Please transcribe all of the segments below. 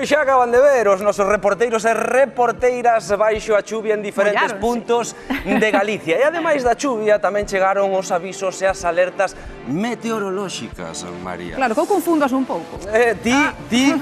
Pois xa acaban de ver os nosos reporteiros e reporteiras baixo a chuvia en diferentes puntos de Galicia. E ademais da chuvia tamén chegaron os avisos e as alertas meteorolóxicas, María. Claro, que eu confundas un pouco.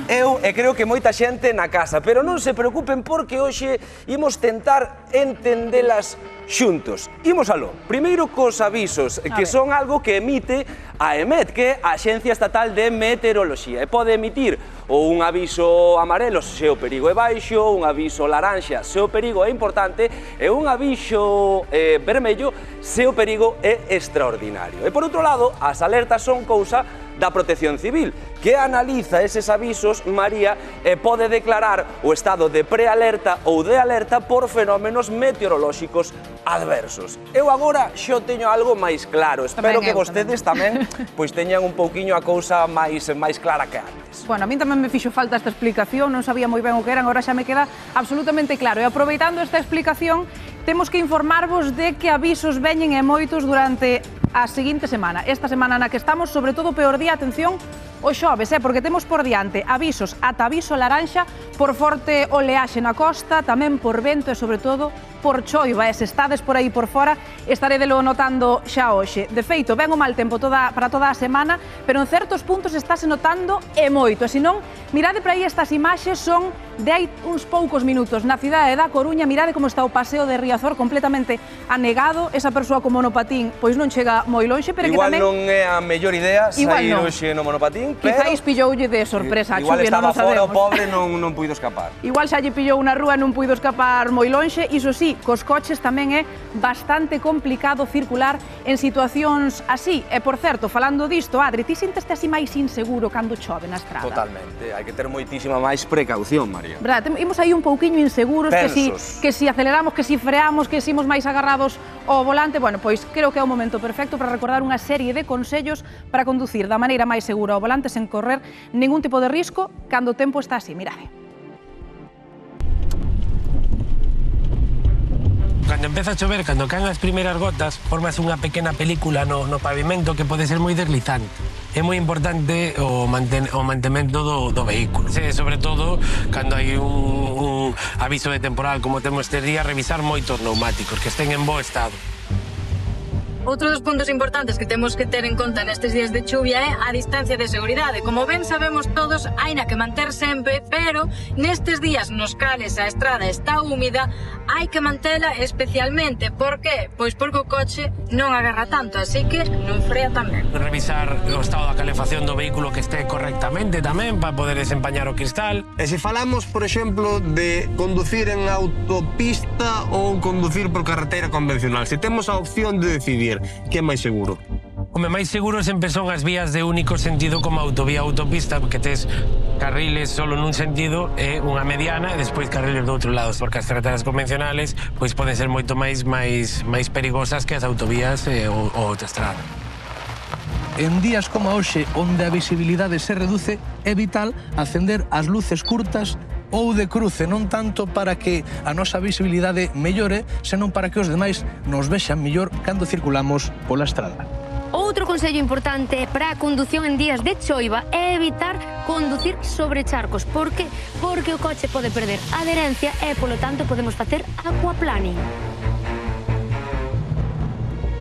Eu e creo que moita xente na casa, pero non se preocupen porque hoxe imos tentar entendelas xuntos. Imos aló. Primeiro cos avisos, que son algo que emite a EMET, que é a Axencia Estatal de Meteoroloxía. E pode emitir ou un aviso amarelo se o perigo é baixo, un aviso laranxa se o perigo é importante e un aviso vermello se o perigo é extraordinario. E por outro lado, as alertas son cousa da Protección Civil, que analiza eses avisos, María, e pode declarar o estado de prealerta ou de alerta por fenómenos meteorolóxicos adversos. Eu agora xo teño algo máis claro, espero que vostedes tamén pois teñan un pouquiño a cousa máis clara que antes. Bueno, a min tamén me fixo falta esta explicación, non sabía moi ben o que eran, agora xa me queda absolutamente claro. E aproveitando esta explicación, temos que informarvos de que avisos veñen e moitos durante a seguinte semana. Esta semana na que estamos, sobre todo, peor día, atención, o xoves, porque temos por diante avisos ata aviso laranxa por forte oleaxe na costa, tamén por vento e, sobre todo, por choiva. E se estades por aí por fora, estaredelo notando xa hoxe. De feito, ven o mal tempo para toda a semana, pero en certos puntos estáse notando e moito. E se non, mirade para aí, estas imaxes son de hai uns poucos minutos na cidade da Coruña. Mirade como está o paseo de Riazor completamente anegado. Esa persoa con monopatín pois non chega moi lonxe, pero igual que tamén... non é a mellor idea sair hoxe no monopatín, pero... Quizáis pilloulle de sorpresa a chuvia, non estaba fora, o sabemos. pobre non puido escapar. Igual xa lle pillou na rúa e non puido escapar moi lonxe. Iso sí, cos coches tamén é bastante complicado circular en situacións así. E, por certo, falando disto, Adri, ti sinteste así máis inseguro cando chove na estrada? Totalmente, hai que ter moitísima máis precaución, María. Verdad, imos aí un pouquiño inseguros, que si aceleramos, que si freamos, que si imos máis agarrados ao volante. Bueno, pois creo que é o momento perfecto para recordar unha serie de consellos para conducir da maneira máis segura ao volante sen correr ningún tipo de risco cando o tempo está así, mirade. Cando empeza a chover, cando caen as primeiras gotas, formas unha pequena película no pavimento que pode ser moi deslizante. É moi importante o mantemento do vehículo. Sobre todo, cando hai un aviso de temporal como temos estes días, revisar moitos pneumáticos, que estén en bo estado. Outro dos puntos importantes que temos que ter en conta nestes días de chuvia é a distancia de seguridade. Como ben sabemos todos, haina que manter sempre, pero nestes días nos cales a estrada está húmida, hai que mantela especialmente. Por qué? Pois porque o coche non agarra tanto, así que non frea tamén. Revisar o estado da calefacción do vehículo que este correctamente tamén para poder desempañar o cristal. E se falamos, por exemplo, de conducir en autopista ou conducir por carretera convencional, se temos a opción de decidir que é máis seguro? Home, máis seguro sempre son as vías de único sentido como autovía ou autopista, porque tes carriles solo nun sentido e unha mediana e despois carriles do outro lado, porque as carreteras convencionales pois poden ser moito máis perigosas que as autovías ou autoestrada. En días como hoxe, onde a visibilidade se reduce, é vital acender as luces curtas ou de cruce, non tanto para que a nosa visibilidade mellore, senón para que os demais nos vexan mellor cando circulamos pola estrada. Outro consello importante para a condución en días de choiva é evitar conducir sobre charcos. Por que? Porque o coche pode perder adherencia e, polo tanto, podemos facer aquaplaning.